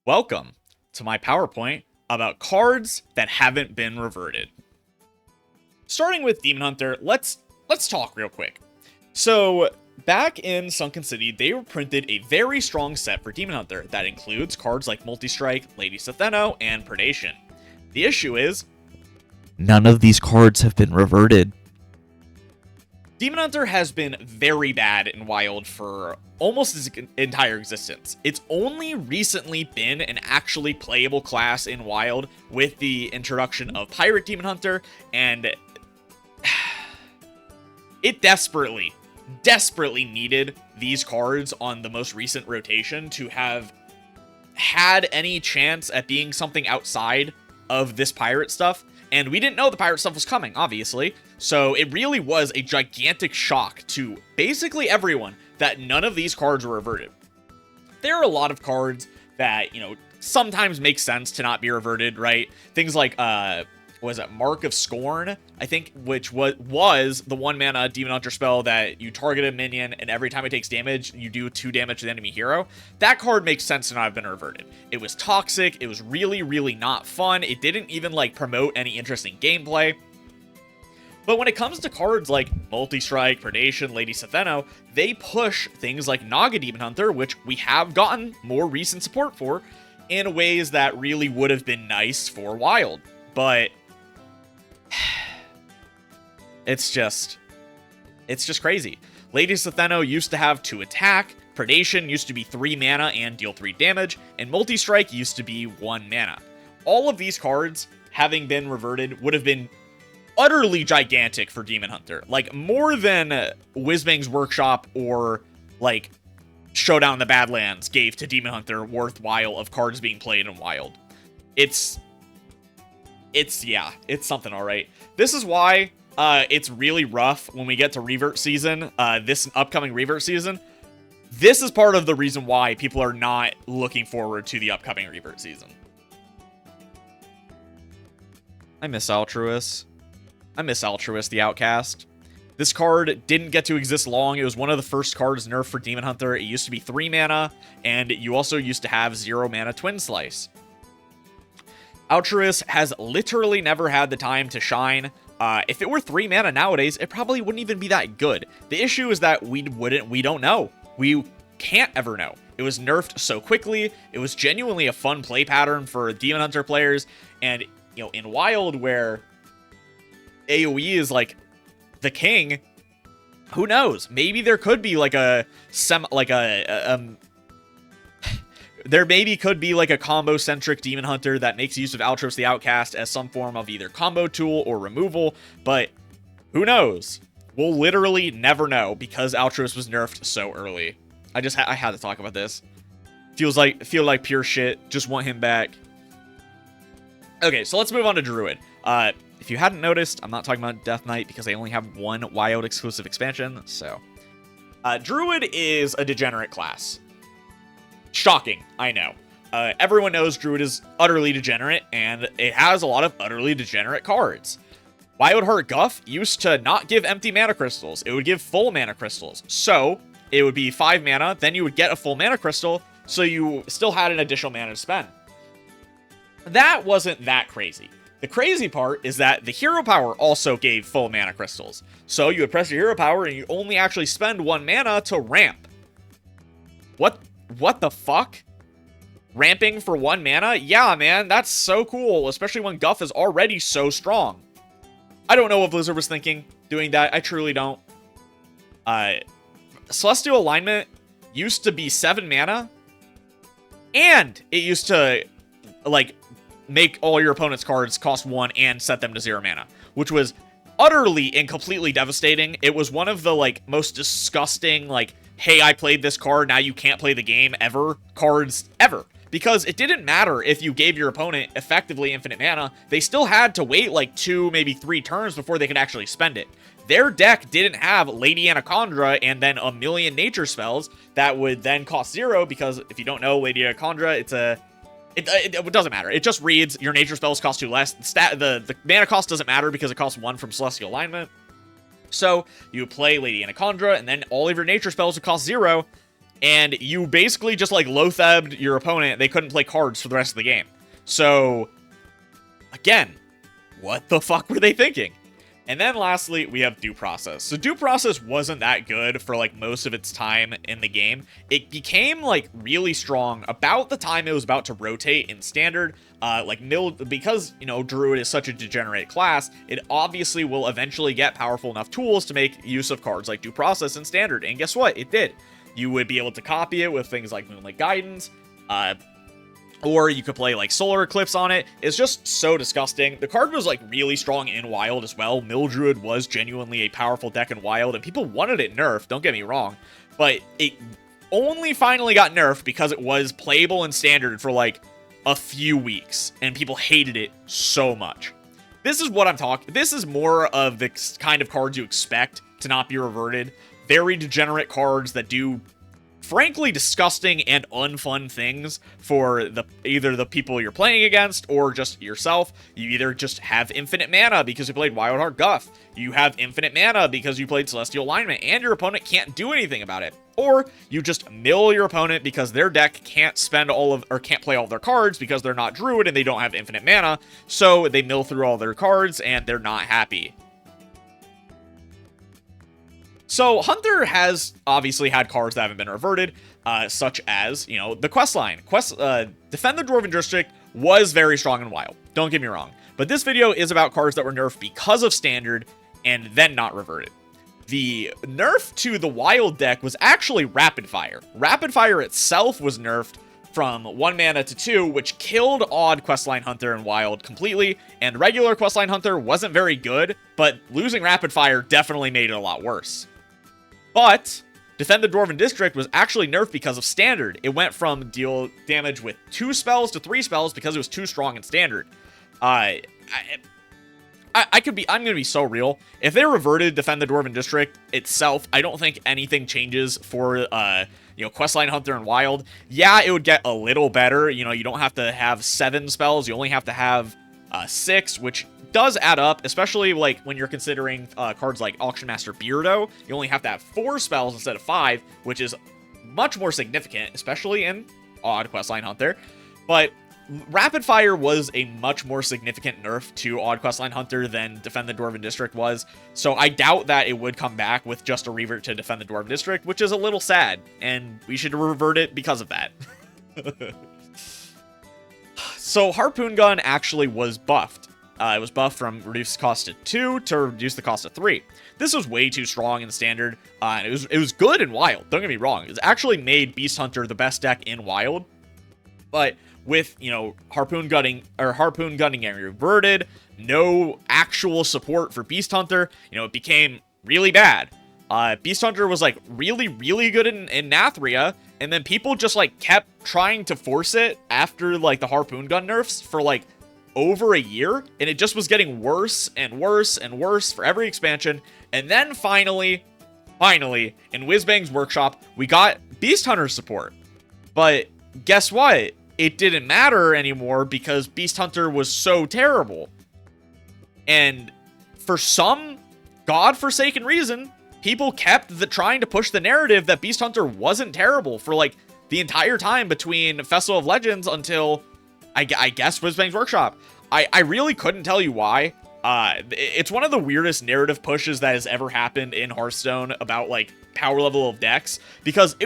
Welcome to my PowerPoint about cards that haven't been reverted. Starting with Demon Hunter, let's talk real quick. So, back in Sunken City, they printed a very strong set for Demon Hunter that includes cards like Multi-Strike, Lady Setheno, and Predation. The issue is, none of these cards have been reverted. Demon Hunter has been very bad in Wild for almost its entire existence. It's only recently been an actually playable class in Wild with the introduction of Pirate Demon Hunter, and it desperately needed these cards on the most recent rotation to have had any chance at being something outside of this pirate stuff. And we didn't know the pirate stuff was coming, obviously. So it really was a gigantic shock to basically everyone that none of these cards were reverted. There are a lot of cards that, sometimes make sense to not be reverted, right? Things like, Mark of Scorn, I think, which was the 1-mana Demon Hunter spell that you target a minion, and every time it takes damage, you do 2 damage to the enemy hero. That card makes sense to not have been reverted. It was toxic, it was really not fun, it didn't even, promote any interesting gameplay. But when it comes to cards like Multi-Strike, Predation, Lady Setheno, they push things like Naga Demon Hunter, which we have gotten more recent support for, in ways that really would have been nice for Wild. But it's just crazy. Lady Setheno used to have 2 attack, Predation used to be 3 mana and deal 3 damage, and Multi-Strike used to be 1 mana. All of these cards, having been reverted, would have been utterly gigantic for Demon Hunter. More than Whizbang's Workshop or, Showdown in the Badlands gave to Demon Hunter worthwhile of cards being played in Wild. It's something, alright. This is why it's really rough when we get to Revert season, this upcoming Revert season. This is part of the reason why people are not looking forward to the upcoming Revert season. I miss Altrus. I miss Altrus, the Outcast. This card didn't get to exist long. It was one of the first cards nerfed for Demon Hunter. It used to be 3 mana, and you also used to have 0 mana Twin Slice. Altrus has literally never had the time to shine. If it were 3 mana nowadays, it probably wouldn't even be that good. The issue is that we don't know. We can't ever know. It was nerfed so quickly. It was genuinely a fun play pattern for Demon Hunter players. And, in Wild, where AoE is the king, who knows? Maybe there could be there maybe could be a combo-centric Demon Hunter that makes use of Altrus the Outcast as some form of either combo tool or removal, but who knows? We'll literally never know because Altrus was nerfed so early. I had to talk about this. Feel like pure shit. Just want him back. Okay, so let's move on to Druid. If you hadn't noticed, I'm not talking about Death Knight because they only have 1 Wild exclusive expansion, so. Druid is a degenerate class. Shocking, I know. Everyone knows Druid is utterly degenerate, and it has a lot of utterly degenerate cards. Wild Heart Guff used to not give empty mana crystals. It would give full mana crystals. So, it would be 5 mana, then you would get a full mana crystal, so you still had an additional mana to spend. That wasn't that crazy. The crazy part is that the hero power also gave full mana crystals. So you would press your hero power and you only actually spend 1 mana to ramp. What the fuck? Ramping for 1 mana? Yeah, man, that's so cool, especially when Guff is already so strong. I don't know what Blizzard was thinking doing that. I truly don't. Celestial Alignment used to be 7 mana, and it used to, make all your opponent's cards cost 1 and set them to 0 mana, which was utterly and completely devastating. It was one of the, most disgusting, hey, I played this card, now you can't play the game cards ever. Because it didn't matter if you gave your opponent effectively infinite mana, they still had to wait 2, maybe 3 turns before they could actually spend it. Their deck didn't have Lady Anaconda and then a million nature spells that would then cost 0, because if you don't know, Lady Anaconda, it doesn't matter. It just reads your nature spells cost 2 less. The mana cost doesn't matter because it costs 1 from Celestial Alignment. So you play Lady Anaconda, and then all of your nature spells would cost 0. and you basically just like low-thebbed your opponent. They couldn't play cards for the rest of the game. So, again, what the fuck were they thinking? And then lastly, we have Due Process. So Due Process wasn't that good for like most of its time in the game. It became like really strong about the time it was about to rotate in Standard. Because, you know, Druid is such a degenerate class, it obviously will eventually get powerful enough tools to make use of cards like Due Process in Standard. And guess what? It did. You would be able to copy it with things like Moonlight Guidance, or you could play like Solar Eclipse on it. It's just so disgusting. The card was like really strong in Wild as well. Druid was genuinely a powerful deck in Wild, and people wanted it nerfed, don't get me wrong. But it only finally got nerfed because it was playable in Standard for like a few weeks, and people hated it so much. This is what I'm talking. This is more of the kind of cards you expect to not be reverted. Very degenerate cards that do frankly disgusting and unfun things for either the people you're playing against or just yourself. You either just have infinite mana because you played Wildheart Guff. You have infinite mana because you played Celestial Alignment and your opponent can't do anything about it. Or you just mill your opponent because their deck can't spend can't play all of their cards because they're not Druid and they don't have infinite mana. So they mill through all their cards and they're not happy. So Hunter has obviously had cards that haven't been reverted, such as, you know, the quest line. Defend the Dwarven District was very strong in Wild, don't get me wrong. But this video is about cards that were nerfed because of Standard and then not reverted. The nerf to the Wild deck was actually Rapid Fire. Rapid Fire itself was nerfed from 1 mana to 2, which killed Odd Questline Hunter in Wild completely, and regular Questline Hunter wasn't very good, but losing Rapid Fire definitely made it a lot worse. But Defend the Dwarven District was actually nerfed because of Standard. It went from deal damage with 2 spells to 3 spells because it was too strong in Standard. I'm gonna be so real. If they reverted Defend the Dwarven District itself, I don't think anything changes for Questline Hunter and Wild. Yeah, it would get a little better. You know, you don't have to have 7 spells. You only have to have 6, which does add up, especially like when you're considering cards like Auction Master Beardo. You only have to have 4 spells instead of 5, which is much more significant, especially in Odd Questline Hunter. But Rapid Fire was a much more significant nerf to Odd Questline Hunter than Defend the Dwarven District was, so I doubt that it would come back with just a revert to Defend the Dwarven District, which is a little sad, and we should revert it because of that. So Harpoon Gun actually was buffed. It was buffed from reduced cost to 2 to reduce the cost to 3. This was way too strong in Standard, and it was good in Wild, don't get me wrong. It's actually made Beast Hunter the best deck in Wild, but with, you know, Harpoon Gunning getting reverted, no actual support for Beast Hunter, you know, it became really bad. Beast Hunter was like really, really good in Nathria, and then people just like kept trying to force it after like the Harpoon Gun nerfs for like over a year, and it just was getting worse and worse and worse for every expansion. And then finally, in Whizbang's workshop, we got Beast Hunter support. But guess what? It didn't matter anymore because Beast Hunter was so terrible. And for some godforsaken reason, people kept trying to push the narrative that Beast Hunter wasn't terrible for like the entire time between Festival of Legends until I guess Whizbang's Workshop. I really couldn't tell you why. It's one of the weirdest narrative pushes that has ever happened in Hearthstone about like power level of decks, because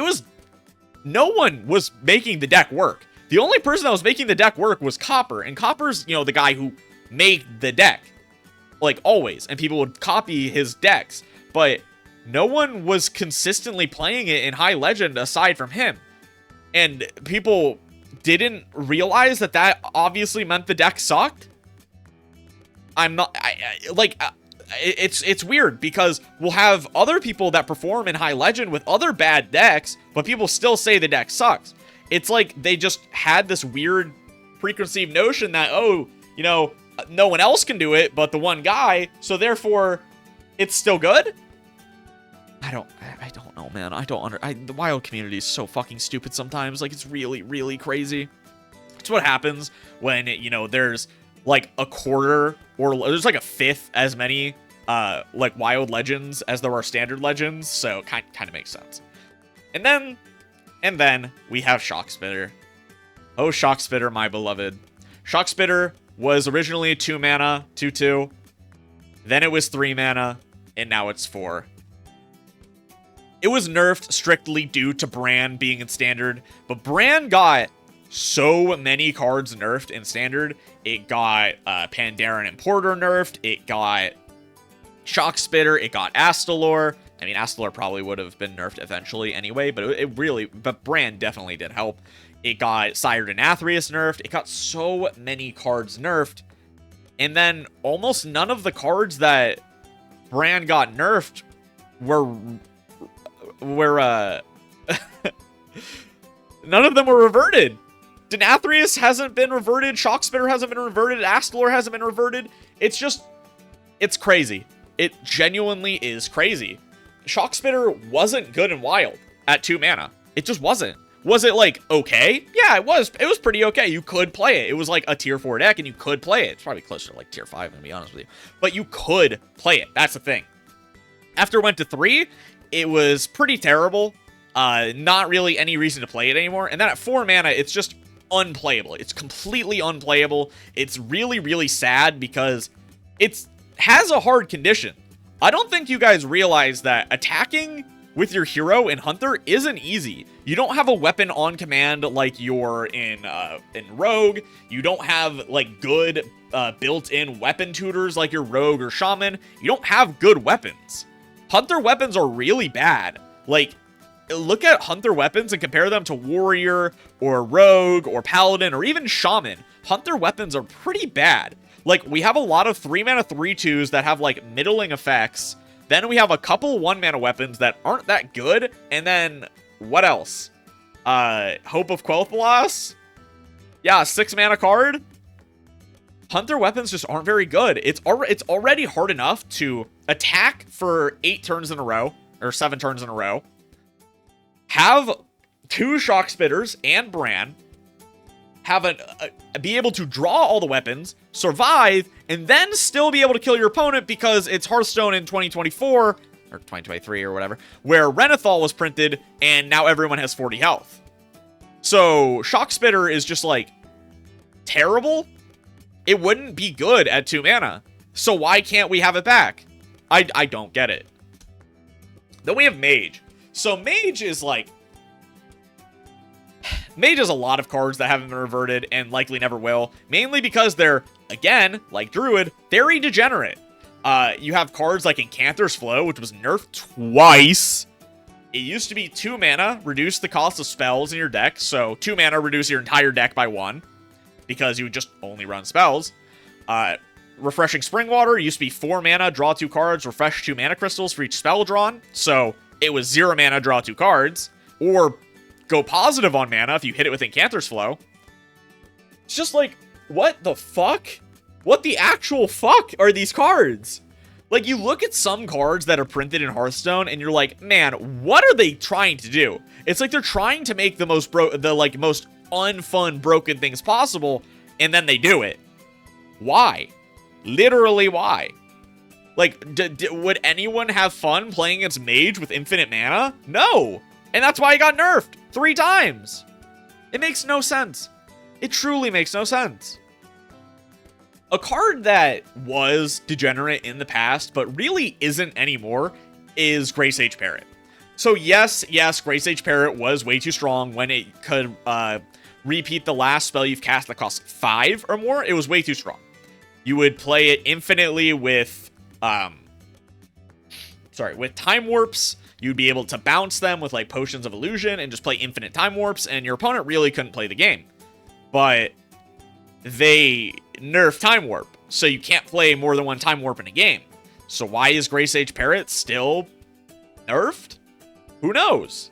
no one was making the deck work. The only person that was making the deck work was Copper, and Copper's, you know, the guy who made the deck, like always, and people would copy his decks, but no one was consistently playing it in High Legend aside from him. And people didn't realize that obviously meant the deck sucked. It's weird because we'll have other people that perform in High Legend with other bad decks, but people still say the deck sucks. It's like they just had this weird preconceived notion that, oh, you know, no one else can do it but the one guy, so therefore it's still good? I don't know, man. The Wild community is so fucking stupid sometimes. Like, it's really, really crazy. It's what happens when, you know, there's like a quarter or there's like a fifth as many like Wild Legends as there are Standard Legends, so kind of makes sense. And then And then we have Shock Spitter. Oh, Shock Spitter, my beloved. Shock Spitter was originally a 2 mana, 2/2. Then it was 3 mana, and now it's 4. It was nerfed strictly due to Bran being in Standard, but Bran got so many cards nerfed in Standard. It got Pandaren Importer nerfed, it got Shock Spitter, it got Astalor. I mean, Astalor probably would have been nerfed eventually anyway, but Bran definitely did help. It got Sired and Athreus nerfed. It got so many cards nerfed. And then almost none of the cards that Bran got nerfed were none of them were reverted. Denathrius hasn't been reverted. Shock Spitter hasn't been reverted. Astalor hasn't been reverted. It's crazy. It genuinely is crazy. Shock Spitter wasn't good and wild at 2 mana. It just wasn't. Was it, like, okay? Yeah, it was. It was pretty okay. You could play it. It was, like, a tier 4 deck, and you could play it. It's probably closer to, like, tier 5, I'm gonna be honest with you. But you could play it. That's the thing. After it went to 3, it was pretty terrible. Not really any reason to play it anymore. And then at 4 mana, it's just unplayable. It's completely unplayable. It's really, really sad because it has a hard condition. I don't think you guys realize that attacking with your hero in Hunter isn't easy. You don't have a weapon on command like you're in Rogue. You don't have, like, good built-in weapon tutors like your Rogue or Shaman. You don't have good weapons. Hunter weapons are really bad. Like, look at Hunter weapons and compare them to Warrior or Rogue or Paladin or even Shaman. Hunter weapons are pretty bad. Like, we have a lot of 3 mana 3/2s that have, like, middling effects. Then we have a couple 1 mana weapons that aren't that good. And then, what else? Hope of Quel'Thalas? Yeah, 6 mana card. Hunter weapons just aren't very good. It's already hard enough to attack for 8 turns in a row, or 7 turns in a row. Have 2 Shock Spitters and Bran. Have be able to draw all the weapons, survive, and then still be able to kill your opponent because it's Hearthstone in 2024, or 2023 or whatever, where Renathal was printed, and now everyone has 40 health. So, Shock Spitter is just, like, terrible. It wouldn't be good at 2 mana. So why can't we have it back? I don't get it. Then we have Mage. So Mage is, like... Mage has a lot of cards that haven't been reverted and likely never will, mainly because they're, again, like Druid, very degenerate. You have cards like Incanter's Flow, which was nerfed twice. It used to be 2 mana, reduce the cost of spells in your deck, so 2 mana, reduce your entire deck by 1, because you would just only run spells. Refreshing Springwater used to be 4 mana, draw 2 cards, refresh 2 mana crystals for each spell drawn, so it was 0 mana, draw 2 cards, or go positive on mana if you hit it with Incanter's Flow. It's just like, what the fuck? What the actual fuck are these cards? Like, you look at some cards that are printed in Hearthstone, and you're like, man, what are they trying to do? It's like they're trying to make the most most unfun broken things possible, and then they do it. Why? Literally, why? Like, would anyone have fun playing against Mage with infinite mana? No! And that's why he got nerfed 3 times. It makes no sense. It truly makes no sense. A card that was degenerate in the past, but really isn't anymore, is Grey Sage Parrot. So yes, Grey Sage Parrot was way too strong when it could repeat the last spell you've cast that costs 5 or more. It was way too strong. You would play it infinitely with Time Warps. You'd be able to bounce them with, like, Potions of Illusion and just play infinite Time Warps, and your opponent really couldn't play the game. But they nerfed Time Warp, so you can't play more than 1 Time Warp in a game. So why is Grey Sage Parrot still nerfed? Who knows?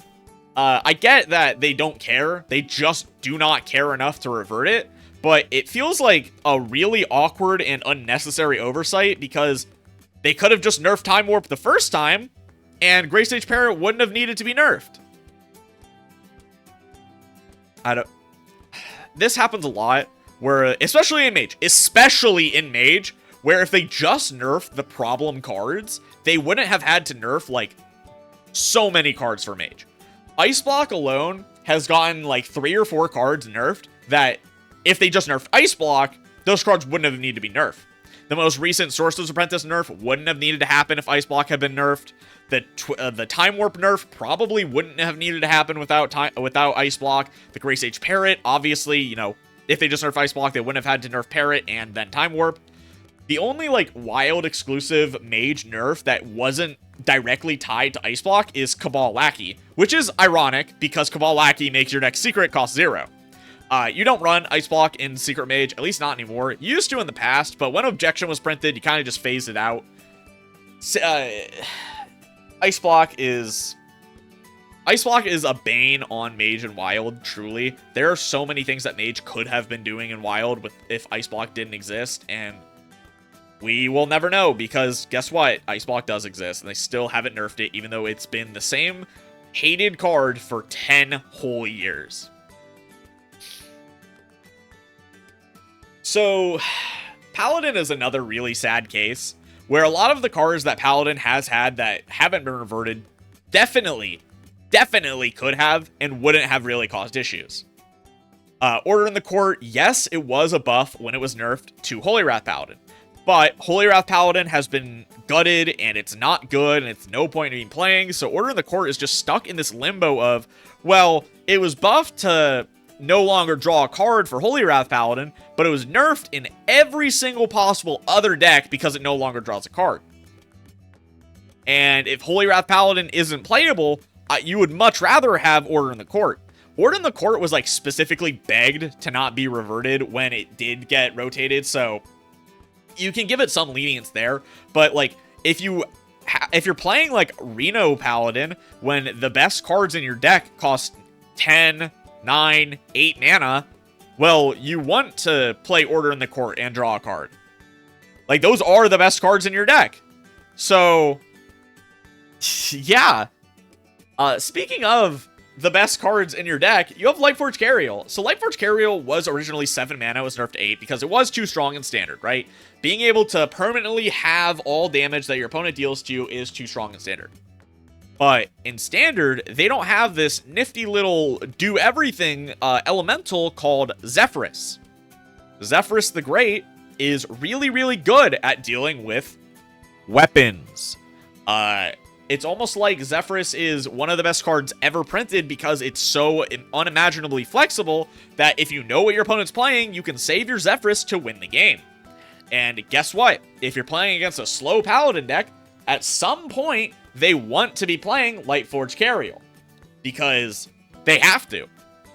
I get that they don't care. They just do not care enough to revert it. But it feels like a really awkward and unnecessary oversight because they could have just nerfed Time Warp the first time, and Grey Sage Parrot wouldn't have needed to be nerfed. This happens a lot, where, especially in Mage, where if they just nerfed the problem cards, they wouldn't have had to nerf, like, so many cards for Mage. Ice Block alone has gotten like 3 or 4 cards nerfed that if they just nerfed Ice Block, those cards wouldn't have needed to be nerfed. The most recent Sorcerer's Apprentice nerf wouldn't have needed to happen if Ice Block had been nerfed. The Time Warp nerf probably wouldn't have needed to happen without Ice Block. The Grey Sage Parrot, obviously, you know, if they just nerfed Ice Block, they wouldn't have had to nerf Parrot and then Time Warp. The only, like, wild exclusive Mage nerf that wasn't directly tied to Ice Block is Cabal Lackey, which is ironic because Cabal Lackey makes your deck secret cost 0. You don't run Ice Block in Secret Mage, at least not anymore. You used to in the past, but when Objection was printed, you kind of just phased it out. Ice Block is a bane on Mage and Wild, truly. There are so many things that Mage could have been doing in Wild if Ice Block didn't exist, and we will never know, because guess what? Ice Block does exist, and they still haven't nerfed it, even though it's been the same hated card for 10 whole years. So, Paladin is another really sad case, where a lot of the cards that Paladin has had that haven't been reverted definitely could have and wouldn't have really caused issues. Order in the Court, yes, it was a buff when it was nerfed to Holy Wrath Paladin, but Holy Wrath Paladin has been gutted and it's not good and it's no point in even playing, so Order in the Court is just stuck in this limbo of, well, it was buffed to no longer draw a card for Holy Wrath Paladin, but it was nerfed in every single possible other deck because it no longer draws a card. And if Holy Wrath Paladin isn't playable, you would much rather have Order in the Court. Order in the Court was like specifically begged to not be reverted when it did get rotated, so you can give it some lenience there, but like if you're playing like Reno Paladin when the best cards in your deck cost 10, 9, 8 mana, well, you want to play Order in the Court and draw a card. Like, those are the best cards in your deck. So, yeah. Speaking of the best cards in your deck, you have Lightforged Carriel. So, Lightforged Carriel was originally 7 mana, was nerfed to 8, because it was too strong in Standard, right? Being able to permanently have all damage that your opponent deals to you is too strong in Standard. But in Standard, they don't have this nifty little do-everything elemental called Zephyrus. Zephyrus the Great is really, really good at dealing with weapons. It's almost like Zephyrus is one of the best cards ever printed because it's so unimaginably flexible that if you know what your opponent's playing, you can save your Zephyrus to win the game. And guess what? If you're playing against a slow Paladin deck, at some point, they want to be playing Lightforged Carriel because they have to.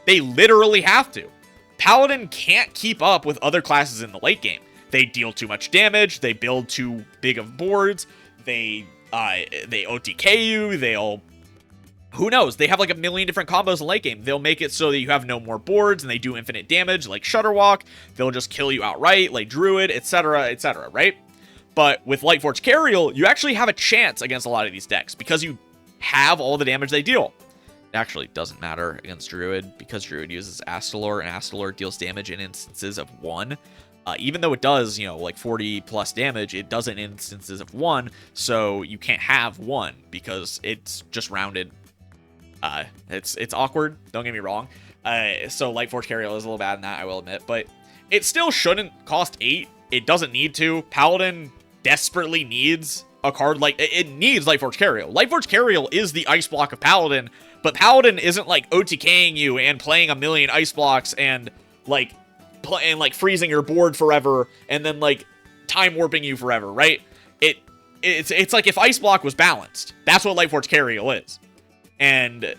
They literally have to. Paladin can't keep up with other classes in the late game. They deal too much damage, they build too big of boards, they OTK you, who knows, they have like a million different combos in late game. They'll make it so that you have no more boards and they do infinite damage like Shutterwalk, they'll just kill you outright like Druid, etc., right? But with Lightforged Carriel, you actually have a chance against a lot of these decks because you have all the damage they deal. It actually doesn't matter against Druid because Druid uses Astalor, and Astalor deals damage in instances of 1. Even though it does, you know, like 40 plus damage, it does it in instances of 1, so you can't have 1 because it's just rounded. It's awkward, don't get me wrong. So Lightforged Carriel is a little bad in that, I will admit, but it still shouldn't cost 8. It doesn't need to. Paladin desperately needs a card like it needs Lightforged Carriel. Lightforged Carriel is the ice block of Paladin, but Paladin isn't like OTKing you and playing a million ice blocks and like freezing your board forever and then like time warping you forever, right? It's like if ice block was balanced. That's what Lightforged Carriel is. And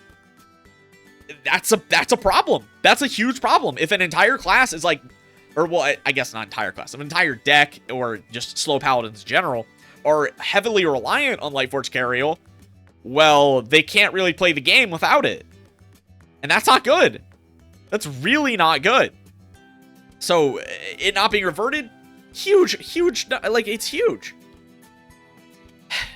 that's a problem. That's a huge problem. If an entire class is like, or well, I guess not entire class, an entire deck or just slow Paladins in general are heavily reliant on Lightforged Carriel, well, they can't really play the game without it. And that's not good. That's really not good. So, it not being reverted, huge, like, it's huge.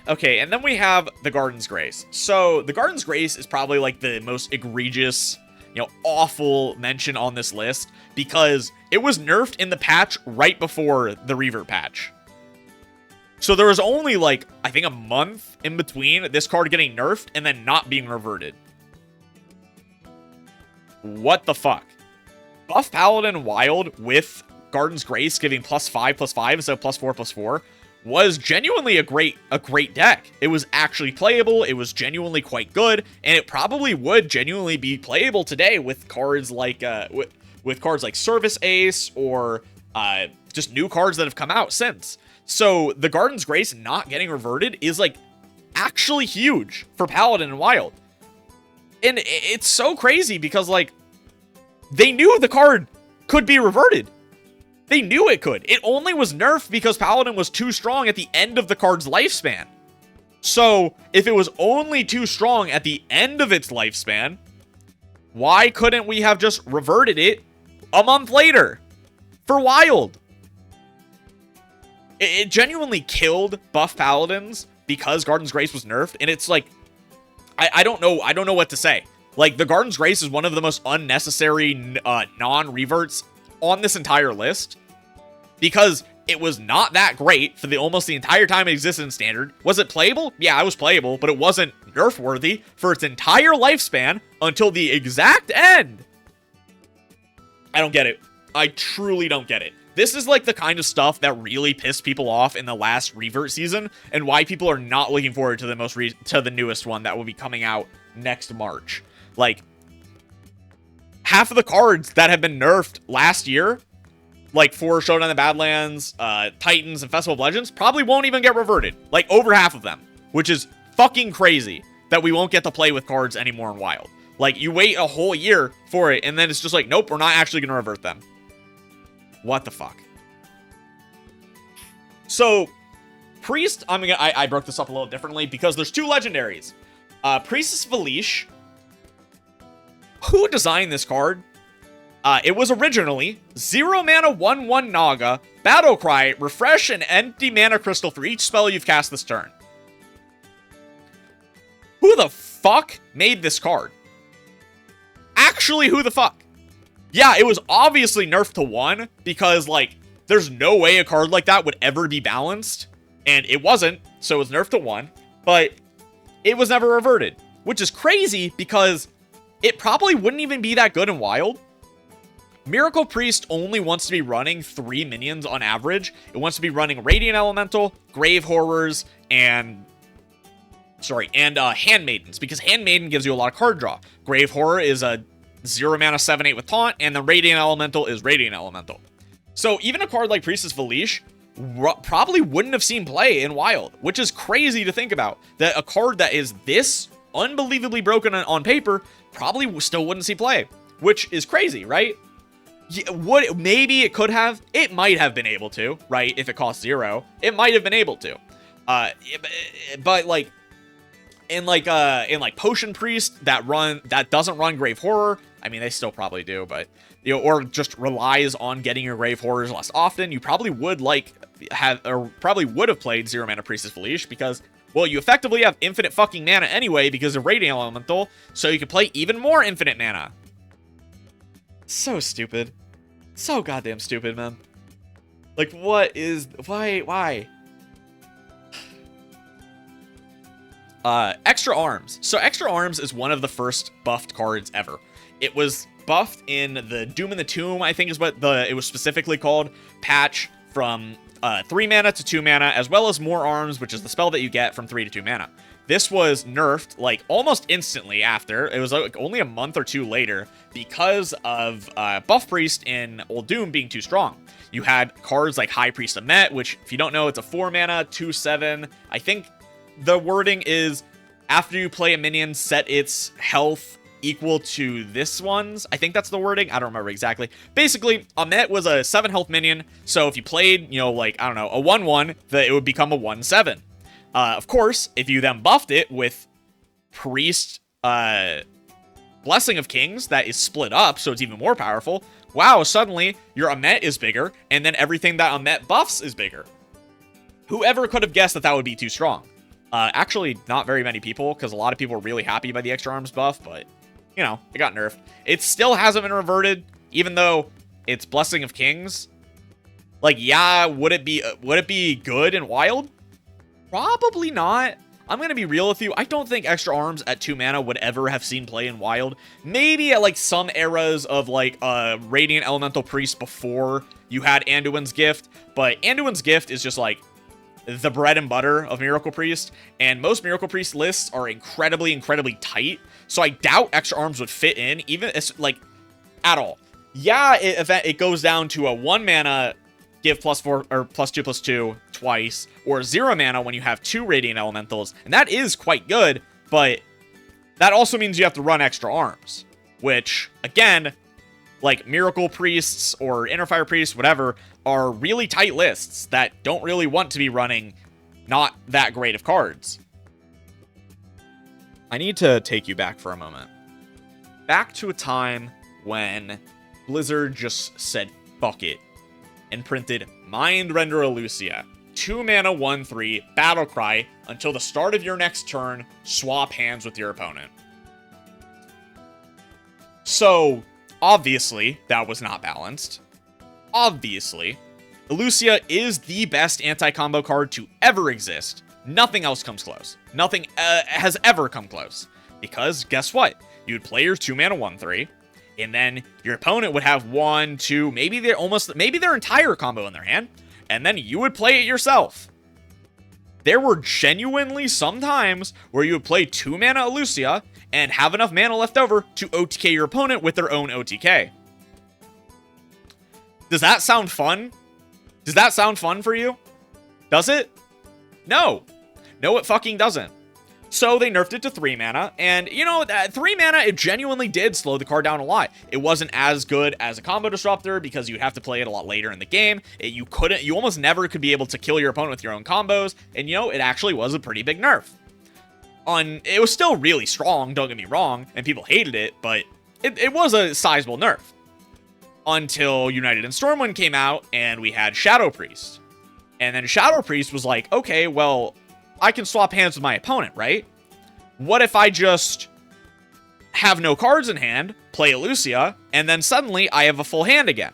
Okay, and then we have the Garden's Grace. So, the Garden's Grace is probably, like, the most egregious, you know, awful mention on this list because it was nerfed in the patch right before the Revert patch. So there was only, like, I think a month in between this card getting nerfed and then not being reverted. what the fuck? Buff Paladin Wild with Garden's Grace giving +5/+5 instead of +4/+4 was genuinely a great deck. It was actually playable, it was genuinely quite good, and it probably would genuinely be playable today with cards like with cards like Service Ace or just new cards that have come out since. So the Garden's Grace not getting reverted is like actually huge for Paladin and Wild. And it's so crazy because like they knew the card could be reverted. They knew it could. It only was nerfed because Paladin was too strong at the end of the card's lifespan. So, if it was only too strong at the end of its lifespan, why couldn't we have just reverted it a month later for Wild? It genuinely killed buff Paladins because Garden's Grace was nerfed, and it's like, I don't know what to say. Like, the Garden's Grace is one of the most unnecessary non-reverts on this entire list, because it was not that great for almost the entire time it existed in Standard. Was it playable? Yeah, it was playable, but it wasn't nerf-worthy for its entire lifespan until the exact end. I don't get it. I truly don't get it. This is like the kind of stuff that really pissed people off in the last revert season, and why people are not looking forward to the newest one that will be coming out next March. Like, half of the cards that have been nerfed last year, like for Showdown in the Badlands, Titans, and Festival of Legends, probably won't even get reverted. Like, over half of them. Which is fucking crazy that we won't get to play with cards anymore in Wild. Like, you wait a whole year for it, and then it's just like, nope, we're not actually going to revert them. What the fuck? So, Priest, I broke this up a little differently because there's two legendaries. Priestess Valish. Who designed this card? It was originally 0 mana 1/1 Naga, Battle Cry, refresh an empty mana crystal for each spell you've cast this turn. Who the fuck made this card? Actually, who the fuck? Yeah, it was obviously nerfed to 1 because, like, there's no way a card like that would ever be balanced. And it wasn't, so it was nerfed to 1. But it was never reverted, which is crazy because it probably wouldn't even be that good in Wild. Miracle Priest only wants to be running 3 minions on average. It wants to be running Radiant Elemental, Grave Horrors, and Handmaidens, because Handmaiden gives you a lot of card draw. Grave Horror is a 0 mana 7/8 with Taunt, and the Radiant Elemental is Radiant Elemental. So even a card like Priestess Valish probably wouldn't have seen play in Wild, which is crazy to think about. That a card that is this unbelievably broken on paper probably still wouldn't see play, which is crazy, right? Maybe it could have. It might have been able to, right? If it cost 0, it might have been able to. But like in Potion Priest that doesn't run Grave Horror. I mean, they still probably do, but or just relies on getting your Grave Horrors less often. You probably would have played 0 mana Priestess Valish because, well, you effectively have infinite fucking mana anyway because of Radiant Elemental, so you can play even more infinite mana. So stupid. So goddamn stupid, man. Like, why? Extra Arms. So Extra Arms is one of the first buffed cards ever. It was buffed in the Doom in the Tomb, I think is what it was specifically called, patch from 3 mana to 2 mana, as well as More Arms, which is the spell that you get from 3 to 2 mana. This was nerfed, like, almost instantly after. It was like only a month or two later because of Buff Priest in Old Doom being too strong. You had cards like High Priest Amet, which, if you don't know, it's a 4 mana, 2/7. I think the wording is, after you play a minion, set its health equal to this one's. I think that's the wording. I don't remember exactly. Basically, Amet was a 7 health minion, so if you played, like, I don't know, a 1/1, it would become a 1/7. Of course, if you then buffed it with Priest Blessing of Kings, that is split up, so it's even more powerful, wow, suddenly your Amet is bigger, and then everything that Amet buffs is bigger. Whoever could have guessed that would be too strong? Actually, not very many people, because a lot of people were really happy by the Extra Arms buff, but, it got nerfed. It still hasn't been reverted, even though it's Blessing of Kings. Like, yeah, would it be good in Wild? Probably not. I'm going to be real with you. I don't think extra arms at 2 mana would ever have seen play in Wild. Maybe at like some eras of like Radiant Elemental Priest before you had Anduin's Gift. But Anduin's Gift is just like the bread and butter of Miracle Priest. And most Miracle Priest lists are incredibly, incredibly tight. So I doubt extra arms would fit in, even like at all. Yeah, it goes down to a 1 mana give +4 or +2/+2 twice, or 0 mana when you have 2 Radiant Elementals, and that is quite good, but that also means you have to run extra arms, which, again, like Miracle Priests or Inner Fire Priests, whatever, are really tight lists that don't really want to be running not that great of cards. I need to take you back for a moment. Back to a time when Blizzard just said, fuck it, and printed Mind Render Elusia, 2 mana 1/3 battle cry until the start of your next turn, swap hands with your opponent. So, obviously, that was not balanced. Obviously, Elusia is the best anti-combo card to ever exist. Nothing else comes close. Nothing has ever come close. Because, guess what? You'd play your 2 mana 1/3, and then your opponent would have 1, 2, maybe their entire combo in their hand, and then you would play it yourself. There were genuinely some times where you would play 2 mana Elusia and have enough mana left over to OTK your opponent with their own OTK. Does that sound fun? Does that sound fun for you? Does it? No. No, it fucking doesn't. So they nerfed it to 3 mana, and you know, that 3 mana, it genuinely did slow the card down a lot. It wasn't as good as a combo disruptor because you'd have to play it a lot later in the game. You almost never could be able to kill your opponent with your own combos, and you know, it actually was a pretty big nerf. It was still really strong, don't get me wrong, and people hated it, but it was a sizable nerf. Until United and Stormwind came out, and we had Shadow Priest. And then Shadow Priest was like, okay, well, I can swap hands with my opponent, right? What if I just have no cards in hand, play Elusia, and then suddenly I have a full hand again?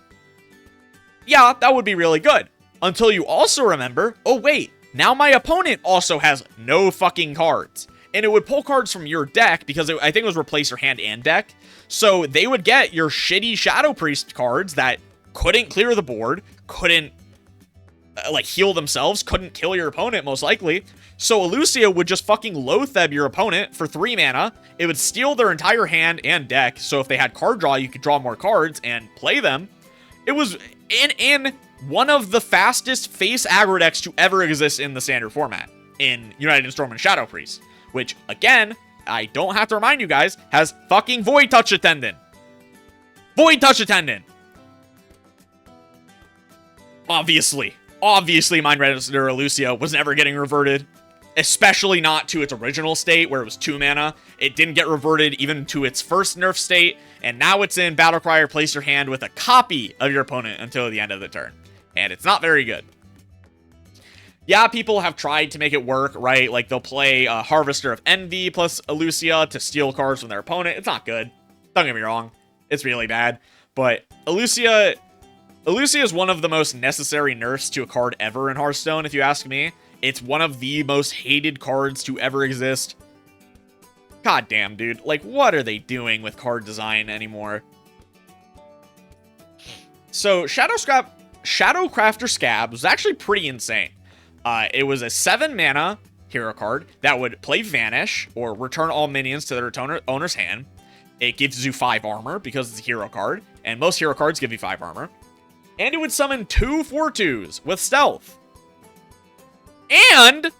Yeah, that would be really good. Until you also remember, oh wait, now my opponent also has no fucking cards. And it would pull cards from your deck, because I think it was replace your hand and deck. So they would get your shitty Shadow Priest cards that couldn't clear the board, couldn't like heal themselves, couldn't kill your opponent most likely. So Elusia would just fucking Loatheb your opponent for 3 mana. It would steal their entire hand and deck. So if they had card draw, you could draw more cards and play them. It was in one of the fastest face aggro decks to ever exist in the standard format in United and Storm and Shadow Priest, which again, I don't have to remind you guys, has fucking Void Touch Attendant. Void Touch Attendant. Obviously, Mind Render Elusia was never getting reverted, especially not to its original state where it was 2 mana. It didn't get reverted even to its first nerf state, and now it's in Battlecry, replace your hand with a copy of your opponent until the end of the turn. And it's not very good. Yeah, people have tried to make it work, right? Like, they'll play Harvester of Envy plus Elusia to steal cards from their opponent. It's not good. Don't get me wrong. It's really bad. But Elusia is one of the most necessary nerfs to a card ever in Hearthstone, if you ask me. It's one of the most hated cards to ever exist. God damn, dude. Like, what are they doing with card design anymore? So, Shadowcrafter Scab was actually pretty insane. It was a 7 mana hero card that would play Vanish, or return all minions to their owner's hand. It gives you 5 armor, because it's a hero card, and most hero cards give you 5 armor. And it would summon 2 4/2s with stealth. And,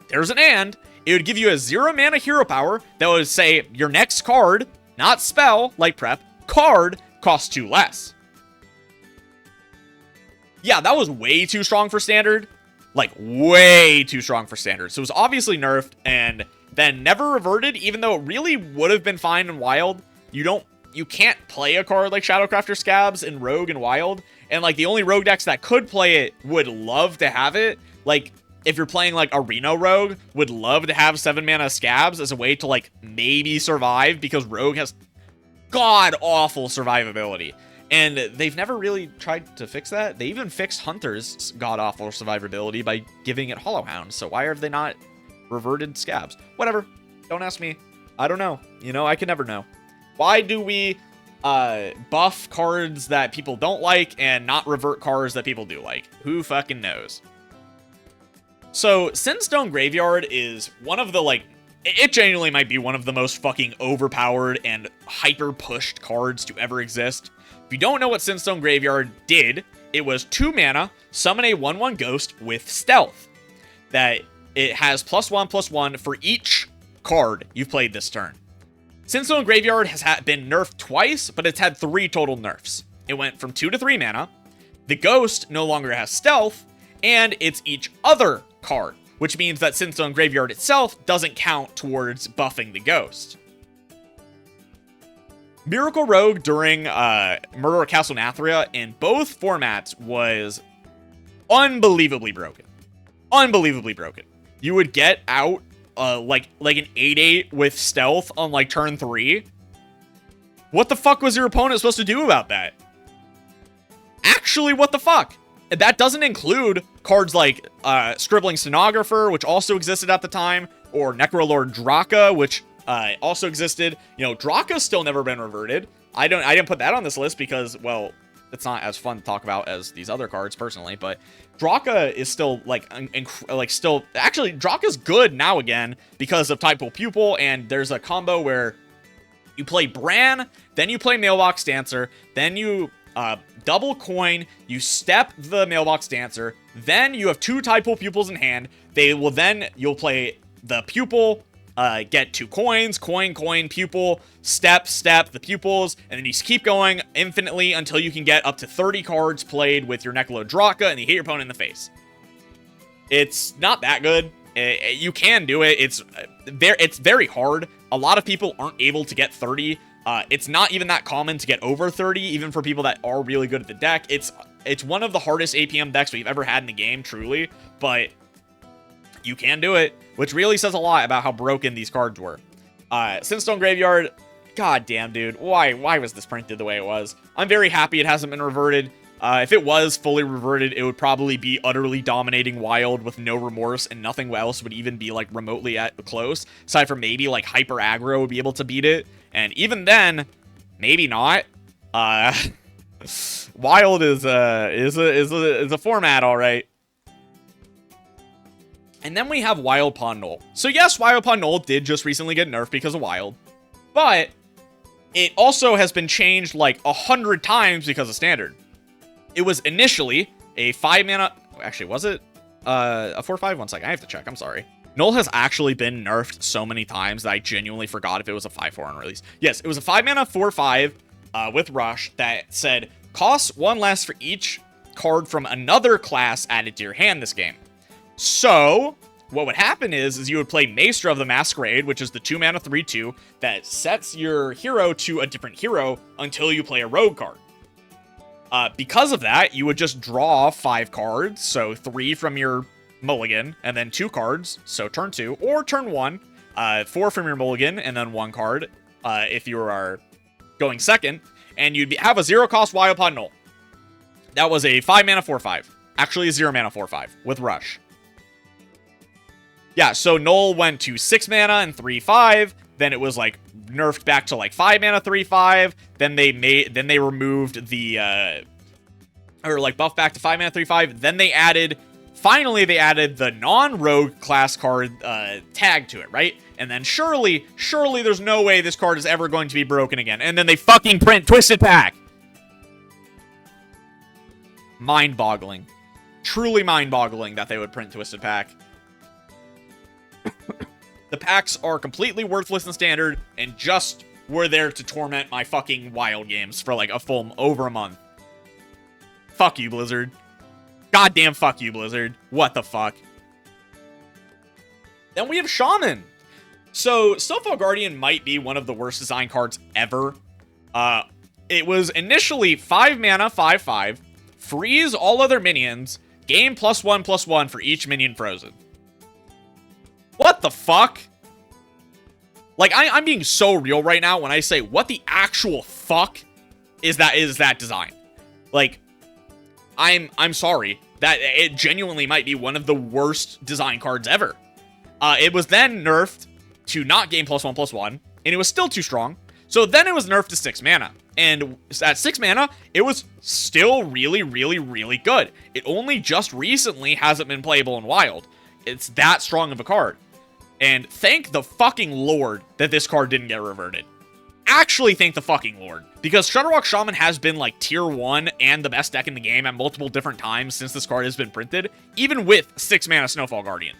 there's an and, it would give you a 0 mana hero power that would say your next card, not spell, like prep, card, costs 2 less. Yeah, that was way too strong for standard. Like, way too strong for standard. So it was obviously nerfed, and then never reverted, even though it really would have been fine in Wild. You can't play a card like Shadowcrafter Scabs in Rogue and Wild. And, like, the only Rogue decks that could play it would love to have it. Like, if you're playing, like, Arena Rogue, would love to have 7 mana Scabs as a way to, like, maybe survive, because Rogue has god-awful survivability. And they've never really tried to fix that. They even fixed Hunter's god-awful survivability by giving it Hollow Hound. So why have they not reverted scabs. Whatever. Don't ask me. I don't know. You know, I can never know. Why do we buff cards that people don't like and not revert cards that people do like? Who fucking knows? So, Sinstone Graveyard is one of the, like, it genuinely might be one of the most fucking overpowered and hyper-pushed cards to ever exist. If you don't know what Sinstone Graveyard did, it was 2 mana, summon a 1/1 ghost with stealth. That it has +1/+1 for each card you've played this turn. Sinstone Graveyard has been nerfed twice, but it's had 3 total nerfs. It went from 2 to 3 mana, the ghost no longer has stealth, and it's each other card, which means that Sinstone Graveyard itself doesn't count towards buffing the ghost. Miracle Rogue during Murder at Castle Nathria in both formats was unbelievably broken. Unbelievably broken. You would get out like an 8/8 with stealth on like turn 3. What the fuck was your opponent supposed to do about that? Actually, what the fuck? That doesn't include cards like Scribbling Stenographer, which also existed at the time, or Necrolord Draka, which also existed. You know, Draka's still never been reverted. I didn't put that on this list because, well, it's not as fun to talk about as these other cards personally, but Draka is still actually Draka's good now again because of Type Pupil, and there's a combo where you play Bran, then you play Mailbox Dancer, then you double coin, you step the Mailbox Dancer, then you have 2 Type Pupils in hand. You'll play the Pupil, get 2 coins, coin, pupil, step, the pupils, and then you just keep going infinitely until you can get up to 30 cards played with your Necrolord Draka, and you hit your opponent in the face. It's not that good. You can do it. It's very hard. A lot of people aren't able to get 30. It's not even that common to get over 30, even for people that are really good at the deck. It's one of the hardest APM decks we've ever had in the game, truly, but you can do it, which really says a lot about how broken these cards were. Sinstone Graveyard, god damn, dude, why was this printed the way it was? I'm very happy it hasn't been reverted. If it was fully reverted, it would probably be utterly dominating Wild with no remorse, and nothing else would even be like remotely at close, aside from maybe like Hyper Aggro would be able to beat it, and even then, maybe not. Wild is a format, all right. And then we have Wild Pawn Null. So yes, Wild Pawn Null did just recently get nerfed because of Wild, but it also has been changed like 100 times because of Standard. It was initially a 5 mana... Actually, was it a 4/5? 1 second, I have to check, I'm sorry. Null has actually been nerfed so many times that I genuinely forgot if it was a 5/4 on release. Yes, it was a 5 mana 4/5 with Rush that said, costs 1 less for each card from another class added to your hand this game. So, what would happen is you would play Maester of the Masquerade, which is the 2 mana 3/2 that sets your hero to a different hero until you play a rogue card. Because of that, you would just draw 5 cards, so 3 from your mulligan, and then 2 cards, so turn 2, or turn 1, 4 from your mulligan, and then 1 card, if you are going second, and you'd have a 0-cost Wild Pawn Null. That was a 5 mana 4/5. Actually, a 0 mana 4/5 with Rush. Yeah, so Null went to 6 mana and 3/5. Then it was like nerfed back to like 5 mana 3/5. Then they removed the or like buffed back to 5 mana 3/5. Then they added the non-rogue class card tag to it, right? And then surely there's no way this card is ever going to be broken again. And then they fucking print Twisted Pack. Mind-boggling. Truly mind-boggling that they would print Twisted Pack. The packs are completely worthless in Standard and just were there to torment my fucking Wild games for like over a month. Fuck you, Blizzard. Goddamn fuck you, Blizzard. What the fuck? Then we have Shaman. So, Snowfall Guardian might be one of the worst design cards ever. It was initially 5 mana 5/5, freeze all other minions, gain +1/+1 for each minion frozen. What the fuck? Like, I'm being so real right now when I say, what the actual fuck is that design? Like, I'm sorry. That it genuinely might be one of the worst design cards ever. It was then nerfed to not gain +1/+1, and it was still too strong. So then it was nerfed to 6 mana. And at 6 mana, it was still really, really, really good. It only just recently hasn't been playable in Wild. It's that strong of a card. And thank the fucking Lord that this card didn't get reverted. Actually thank the fucking Lord. Because Shudderwock Shaman has been like tier 1 and the best deck in the game at multiple different times since this card has been printed. Even with 6 mana Snowfall Guardian.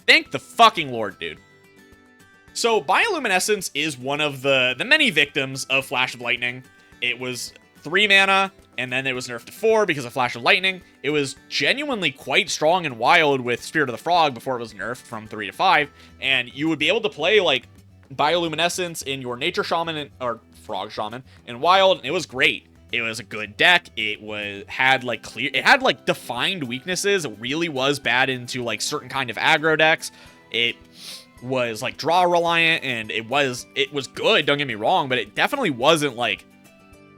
Thank the fucking Lord, dude. So, Bioluminescence is one of the many victims of Flash of Lightning. It was 3 mana, and then it was nerfed to 4 because of Flash of Lightning. It was genuinely quite strong and wild with Spirit of the Frog before it was nerfed from 3 to 5, and you would be able to play, like, Bioluminescence in your Nature Shaman, or Frog Shaman, in Wild, and it was great. It was a good deck. It had defined weaknesses. It really was bad into, like, certain kind of aggro decks. It was like draw reliant, and it was good, don't get me wrong, but it definitely wasn't like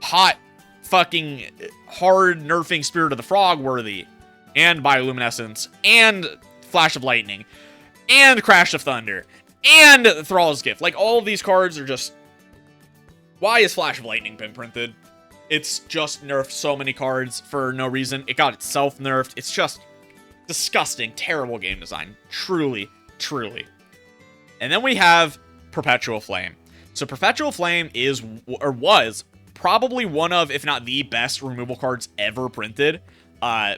hot fucking hard nerfing Spirit of the Frog worthy, and Bioluminescence, and Flash of Lightning, and Crash of Thunder, and Thrall's Gift. Like, all of these cards are just, why has Flash of Lightning been printed? It's just nerfed so many cards for no reason. It got itself nerfed. It's just disgusting, terrible game design. Truly, truly. And then we have Perpetual Flame. So Perpetual Flame was probably one of, if not the best removal cards ever printed,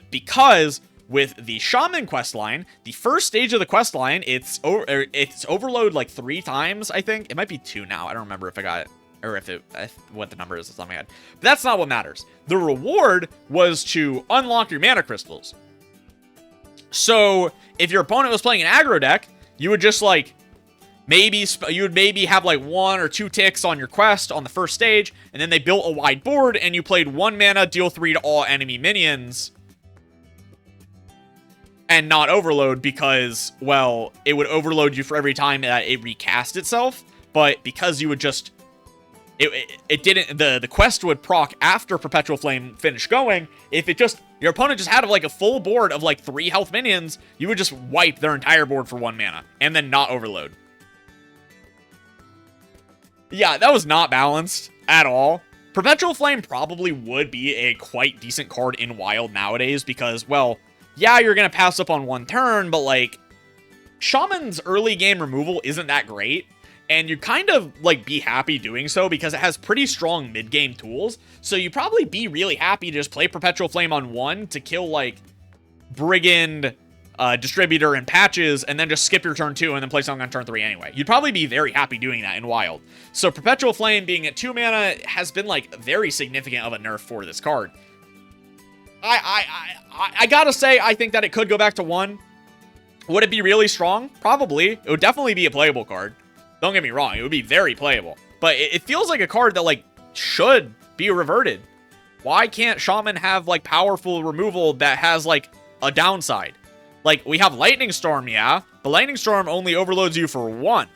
because with the Shaman questline, the first stage of the questline, it's overload like 3 times, I think. It might be 2 now. I don't remember if I got it, or what the number is off the top of my head. But that's not what matters. The reward was to unlock your mana crystals. So if your opponent was playing an aggro deck, you would just like, you would maybe have like 1 or 2 ticks on your quest on the first stage, and then they built a wide board, and you played 1 mana, deal 3 to all enemy minions, and not overload because, well, it would overload you for every time that it recast itself, but because you would just, it didn't, the quest would proc after Perpetual Flame finished going. If your opponent just had like a full board of like 3 health minions, you would just wipe their entire board for 1 mana, and then not overload. Yeah, that was not balanced at all. Perpetual Flame probably would be a quite decent card in Wild nowadays because, well, yeah, you're going to pass up on 1 turn, but, like, Shaman's early game removal isn't that great, and you kind of, like, be happy doing so because it has pretty strong mid-game tools, so you'd probably be really happy to just play Perpetual Flame on 1 to kill, like, Brigand, Distributor, and Patches, and then just skip your turn 2 and then play something on turn 3 anyway. You'd probably be very happy doing that in Wild. So Perpetual Flame being at 2 mana has been, like, very significant of a nerf for this card. I gotta say, I think that it could go back to 1. Would it be really strong? Probably. It would definitely be a playable card. Don't get me wrong, it would be very playable. But it feels like a card that, like, should be reverted. Why can't Shaman have, like, powerful removal that has, like, a downside? Like, we have Lightning Storm, yeah, but Lightning Storm only overloads you for 1.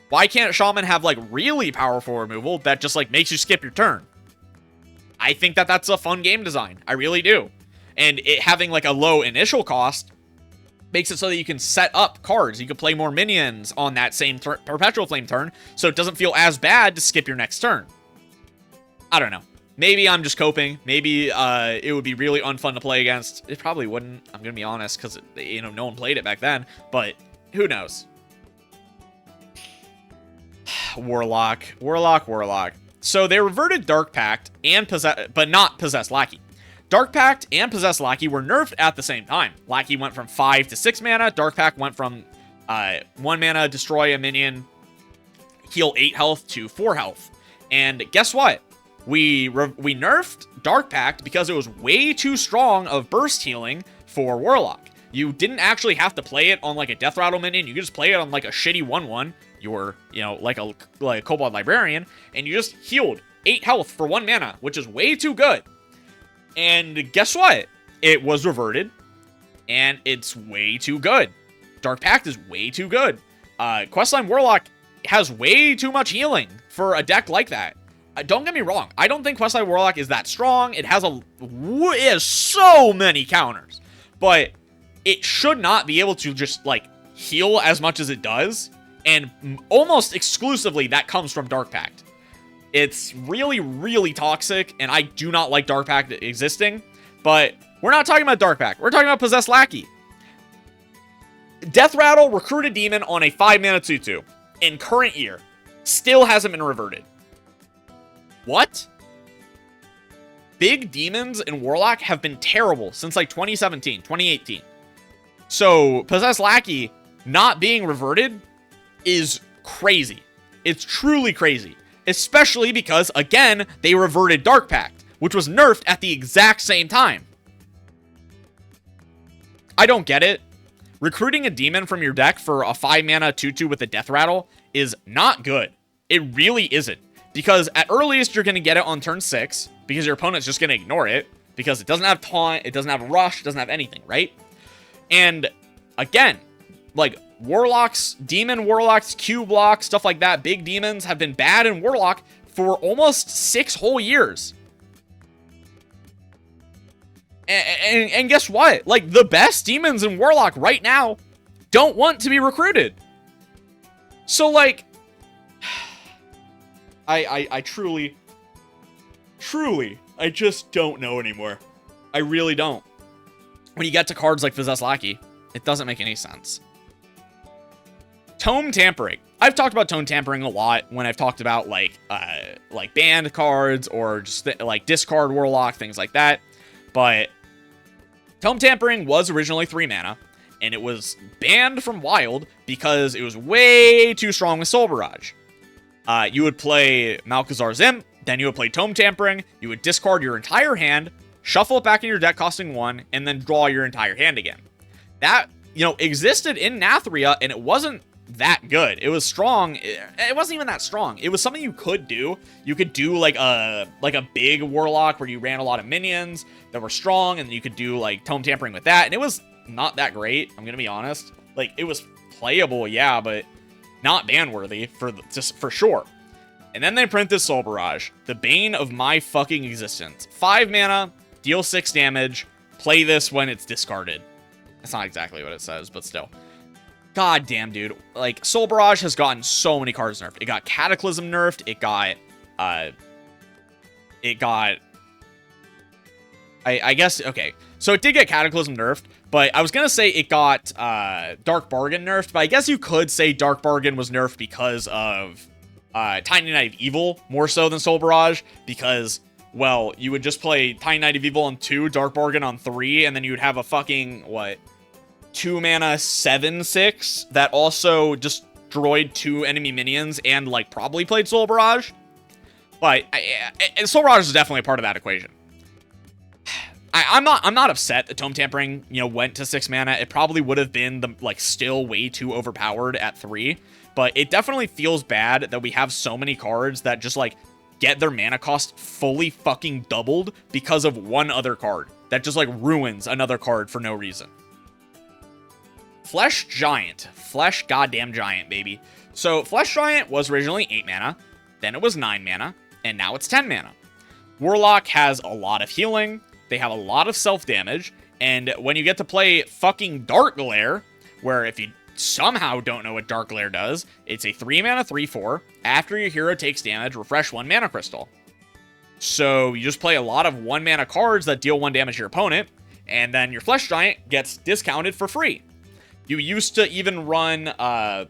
Why can't Shaman have, like, really powerful removal that just, like, makes you skip your turn? I think that that's a fun game design. I really do. And it having, like, a low initial cost makes it so that you can set up cards. You can play more minions on that same Perpetual Flame turn, so it doesn't feel as bad to skip your next turn. I don't know. Maybe I'm just coping. Maybe it would be really unfun to play against. It probably wouldn't, I'm going to be honest, because, you know, no one played it back then. But who knows? Warlock. So they reverted Dark Pact and but not Possessed Lackey. Dark Pact and Possessed Lackey were nerfed at the same time. Lackey went from 5 to 6 mana. Dark Pact went from 1 mana, destroy a minion, heal 8 health to 4 health. And guess what? We nerfed Dark Pact because it was way too strong of burst healing for Warlock. You didn't actually have to play it on like a Death Rattle minion. You could just play it on like a shitty 1/1. You're, you know, like a Kobold Librarian, and you just healed 8 health for 1 mana, which is way too good. And guess what? It was reverted, and it's way too good. Dark Pact is way too good. Questline Warlock has way too much healing for a deck like that. Don't get me wrong. I don't think Questline Warlock is that strong. It has so many counters. But it should not be able to just, like, heal as much as it does. And almost exclusively, that comes from Dark Pact. It's really, really toxic, and I do not like Dark Pact existing. But we're not talking about Dark Pact. We're talking about Possessed Lackey. Death Rattle recruited demon on a 5-mana 2/2 in current year. Still hasn't been reverted. What? Big demons in Warlock have been terrible since like 2017, 2018. So Possessed Lackey not being reverted is crazy. It's truly crazy. Especially because, again, they reverted Dark Pact, which was nerfed at the exact same time. I don't get it. Recruiting a demon from your deck for a 5-mana 2/2 with a Death Rattle is not good. It really isn't. Because at earliest, you're going to get it on turn 6, because your opponent's just going to ignore it, because it doesn't have taunt, it doesn't have rush, it doesn't have anything, right? And again, like, Warlocks, Demon Warlocks, Q Block, stuff like that, big demons have been bad in Warlock for almost 6 whole years. And guess what? Like, the best demons in Warlock right now don't want to be recruited. So, like, I truly, I just don't know anymore. I really don't. When you get to cards like Possessed Lackey, it doesn't make any sense. Tome Tampering. I've talked about Tome Tampering a lot when I've talked about, like banned cards or just, like, discard Warlock, things like that. But Tome Tampering was originally 3 mana, and it was banned from Wild because it was way too strong with Soul Barrage. You would play Malchezaar's Imp, then you would play Tome Tampering, you would discard your entire hand, shuffle it back in your deck costing 1, and then draw your entire hand again. That, you know, existed in Nathria, and it wasn't that good. It was strong. It wasn't even that strong. It was something you could do. You could do like a big Warlock where you ran a lot of minions that were strong, and then you could do like Tome Tampering with that, and it was not that great. I'm gonna be honest. Like, it was playable, yeah, but not ban worthy for sure. And then they printed Soul Barrage, the bane of my fucking existence. 5 mana, deal 6 damage. Play this when it's discarded. That's not exactly what it says, but still. God damn, dude. Like, Soul Barrage has gotten so many cards nerfed. It got Cataclysm nerfed. It got, I guess, okay. So it did get Cataclysm nerfed, but I was gonna say it got, Dark Bargain nerfed, but I guess you could say Dark Bargain was nerfed because of, Tiny Knight of Evil, more so than Soul Barrage, because, well, you would just play Tiny Knight of Evil on 2, Dark Bargain on 3, and then you would have a fucking, what, 2 mana 7/6 that also destroyed 2 enemy minions and, like, probably played Soul Barrage. But Soul Barrage is definitely a part of that equation. I'm not upset that Tome Tampering, you know, went to 6 mana. It probably would have been still way too overpowered at 3, but it definitely feels bad that we have so many cards that just, like, get their mana cost fully fucking doubled because of one other card that just, like, ruins another card for no reason. Flesh Giant. Flesh goddamn Giant, baby. So, Flesh Giant was originally 8 mana, then it was 9 mana, and now it's 10 mana. Warlock has a lot of healing, they have a lot of self-damage, and when you get to play fucking Dark Glare, where if you somehow don't know what Dark Glare does, it's a 3 mana 3/4. After your hero takes damage, refresh 1 mana crystal. So, you just play a lot of 1 mana cards that deal 1 damage to your opponent, and then your Flesh Giant gets discounted for free. You used to even run, I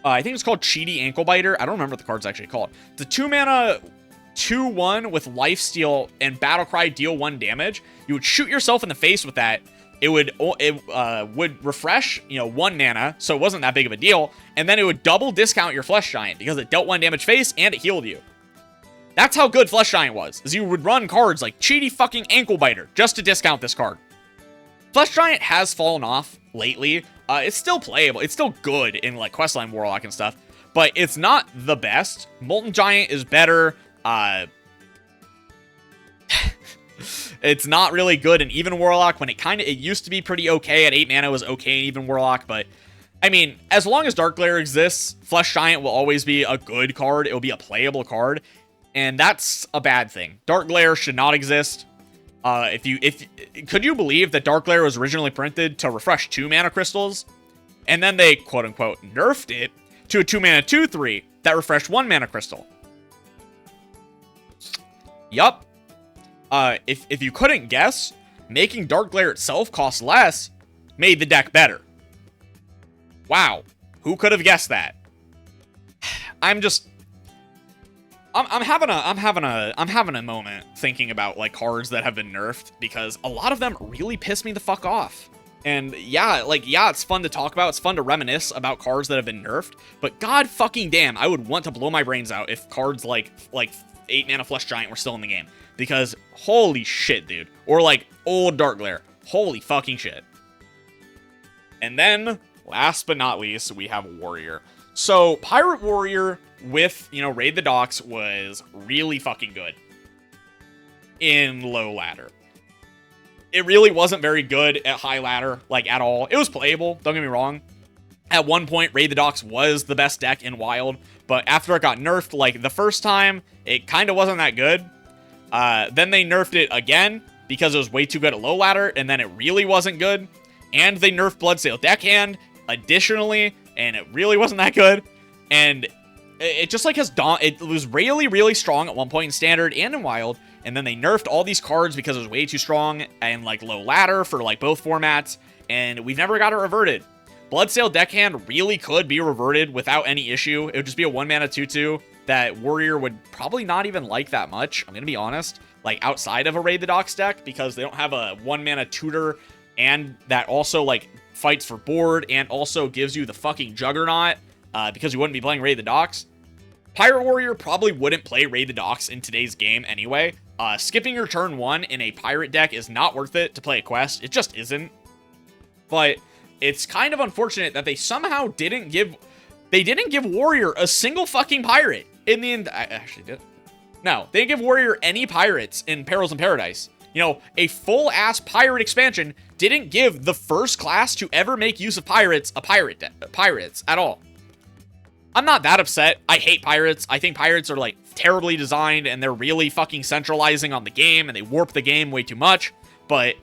think it's called Cheaty Ankle Biter. I don't remember what the card's actually called. It's a 2 mana 2/1 with Lifesteal and Battlecry deal 1 damage. You would shoot yourself in the face with that. It would refresh, you know, 1 mana, so it wasn't that big of a deal. And then it would double discount your Flesh Giant because it dealt 1 damage face and it healed you. That's how good Flesh Giant was, is you would run cards like Cheaty fucking Ankle Biter just to discount this card. Flesh Giant has fallen off lately. It's still playable. It's still good in, like, Questline Warlock and stuff, but it's not the best. Molten Giant is better. It's not really good in Even Warlock when it used to be pretty okay. At 8 mana, it was okay in Even Warlock, but I mean, as long as Dark Glare exists, Flesh Giant will always be a good card. It will be a playable card, and that's a bad thing. Dark Glare should not exist. Could you believe that Dark Glare was originally printed to refresh 2 mana crystals, and then they quote unquote nerfed it to a 2 mana 2/3 that refreshed 1 mana crystal? Yup. If you couldn't guess, making Dark Glare itself cost less made the deck better. Wow, who could have guessed that? I'm having a moment thinking about like cards that have been nerfed, because a lot of them really piss me the fuck off. And yeah, it's fun to talk about. It's fun to reminisce about cards that have been nerfed. But god fucking damn, I would want to blow my brains out if cards like 8 mana Flesh Giant were still in the game. Because holy shit, dude. Or like old Dark Glare. Holy fucking shit. And then, last but not least, we have Warrior. So Pirate Warrior with, Raid the Docks was really fucking good in low ladder. It really wasn't very good at high ladder, like at all. It was playable, don't get me wrong. At one point, Raid the Docks was the best deck in Wild, but after it got nerfed, like the first time, it kind of wasn't that good. Then they nerfed it again because it was way too good at low ladder, and then it really wasn't good. And they nerfed Bloodsail Deckhand additionally, and it really wasn't that good. And it just like it was really, really strong at one point in Standard and in Wild, and then they nerfed all these cards because it was way too strong and like low ladder for like both formats, and we've never got it reverted. Bloodsail Deckhand really could be reverted without any issue. It would just be a 1 mana 2/2 that Warrior would probably not even like that much, I'm gonna be honest, like outside of a Raid the Docks deck, because they don't have a 1 mana tutor, and that also like fights for board and also gives you the fucking Juggernaut, because you wouldn't be playing Raid the Docks. Pirate Warrior probably wouldn't play Raid the Docks in today's game anyway. Skipping your turn 1 in a pirate deck is not worth it to play a quest. It just isn't. But it's kind of unfortunate that they somehow didn't give Warrior a single fucking pirate in the end. I actually did. No, they didn't give Warrior any pirates in Perils in Paradise. A full-ass pirate expansion didn't give the first class to ever make use of pirates pirates at all. I'm not that upset. I hate pirates. I think pirates are like terribly designed, and they're really fucking centralizing on the game, and they warp the game way too much. But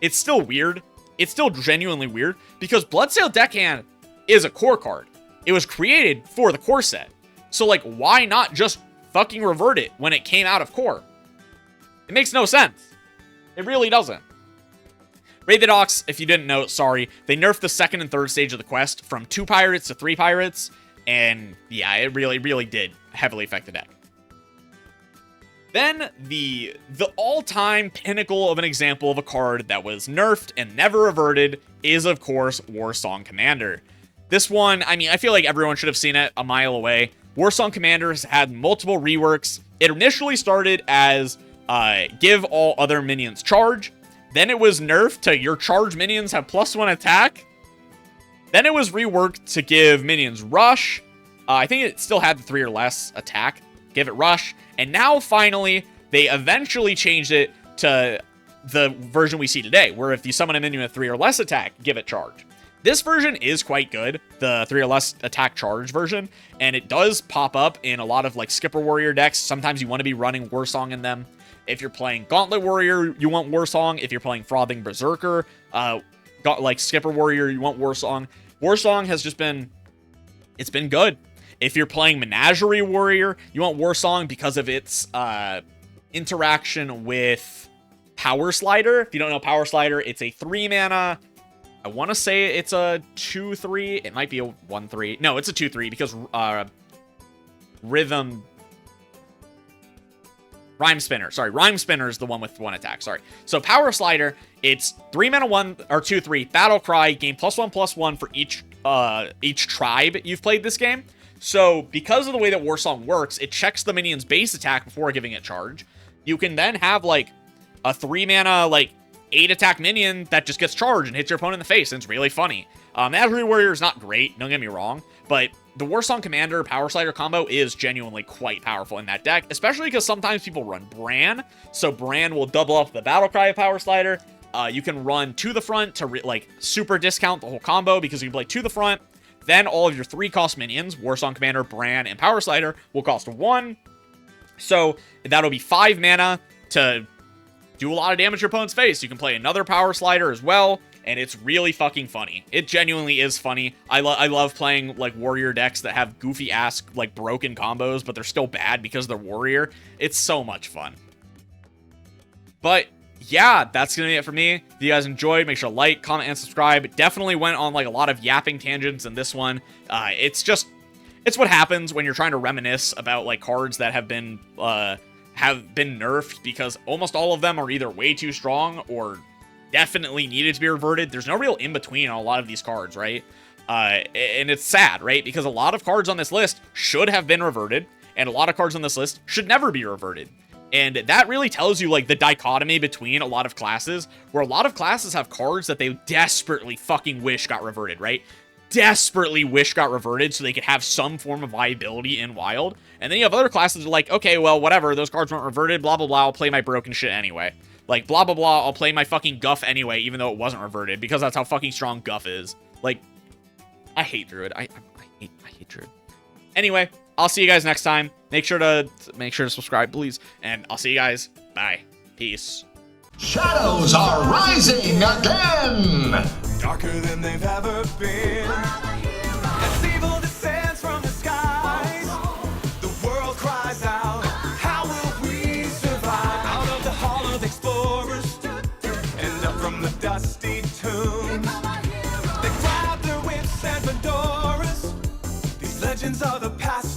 it's still weird. It's still genuinely weird, because Bloodsail Deckhand is a core card. It was created for the core set. So like, why not just fucking revert it when it came out of core? It makes no sense. It really doesn't. Raid the Docks, if you didn't know, sorry, they nerfed the second and third stage of the quest from 2 pirates to 3 pirates. And yeah, it really, really did heavily affect the deck. Then the all-time pinnacle of an example of a card that was nerfed and never reverted is, of course, Warsong Commander. This one, I mean, I feel like everyone should have seen it a mile away. Warsong Commander has had multiple reworks. It initially started as give all other minions charge. Then it was nerfed to your charge minions have +1 attack. Then it was reworked to give minions rush. I think it still had the 3 or less attack. Give it rush. And now, finally, they eventually changed it to the version we see today, where if you summon a minion with 3 or less attack, give it charge. This version is quite good, the 3 or less attack charge version, and it does pop up in a lot of like Skipper Warrior decks. Sometimes you want to be running Warsong in them. If you're playing Gauntlet Warrior, you want Warsong. If you're playing Frothing Berserker, like Skipper Warrior, you want Warsong. Warsong has just been, it's been good. If you're playing Menagerie Warrior, you want Warsong because of its interaction with Power Slider. If you don't know Power Slider, it's a 3 mana. I want to say it's a 2/3. It might be a 1/3. No, it's a 2/3 because Rhyme Spinner. Sorry, Rhyme Spinner is the one with 1 attack. Sorry. So Power Slider, it's 3 mana 1 or 2/3. Battle Cry, gain +1/+1 for each tribe you've played this game. So because of the way that Warsong works, it checks the minion's base attack before giving it charge. You can then have like a 3 mana like 8 attack minion that just gets charged and hits your opponent in the face, and it's really funny. Menagerie Warrior is not great, don't get me wrong, but the Warsong Commander Power Slider combo is genuinely quite powerful in that deck, especially because sometimes people run Bran, so Bran will double up the Battle Cry of Power Slider. You can run to the front to like super discount the whole combo, because you can play to the front, then all of your 3-cost minions, Warsong Commander, Bran, and Power Slider, will cost 1. So that'll be 5 mana to do a lot of damage to your opponent's face. You can play another power slider as well, and it's really fucking funny. It genuinely is funny. I love playing like warrior decks that have goofy ass like broken combos, but they're still bad because they're warrior. It's so much fun. But yeah, that's gonna be it for me. If you guys enjoyed, make sure to like, comment, and subscribe. Definitely went on like a lot of yapping tangents in this one. It's what happens when you're trying to reminisce about like cards that have been nerfed, because almost all of them are either way too strong or definitely needed to be reverted. There's no real in between on a lot of these cards, right? And it's sad, right? Because a lot of cards on this list should have been reverted, and a lot of cards on this list should never be reverted. And that really tells you like the dichotomy between a lot of classes, where a lot of classes have cards that they desperately fucking wish got reverted, right? Desperately wish got reverted so they could have some form of viability in Wild. And then you have other classes that are like, okay, well, whatever, those cards weren't reverted, blah, blah, blah, I'll play my broken shit anyway. Like, blah, blah, blah, I'll play my fucking Guff anyway, even though it wasn't reverted, because that's how fucking strong Guff is. Like, I hate Druid. I hate Druid. Anyway, I'll see you guys next time. Make sure to subscribe, please. And I'll see you guys. Bye. Peace. Shadows are rising again! Darker than they've ever been. As evil descends from the skies, the world cries out, how will we survive? Out of the hall of explorers, and up from the dusty tombs, they grab their whips and fedoras. These legends of the past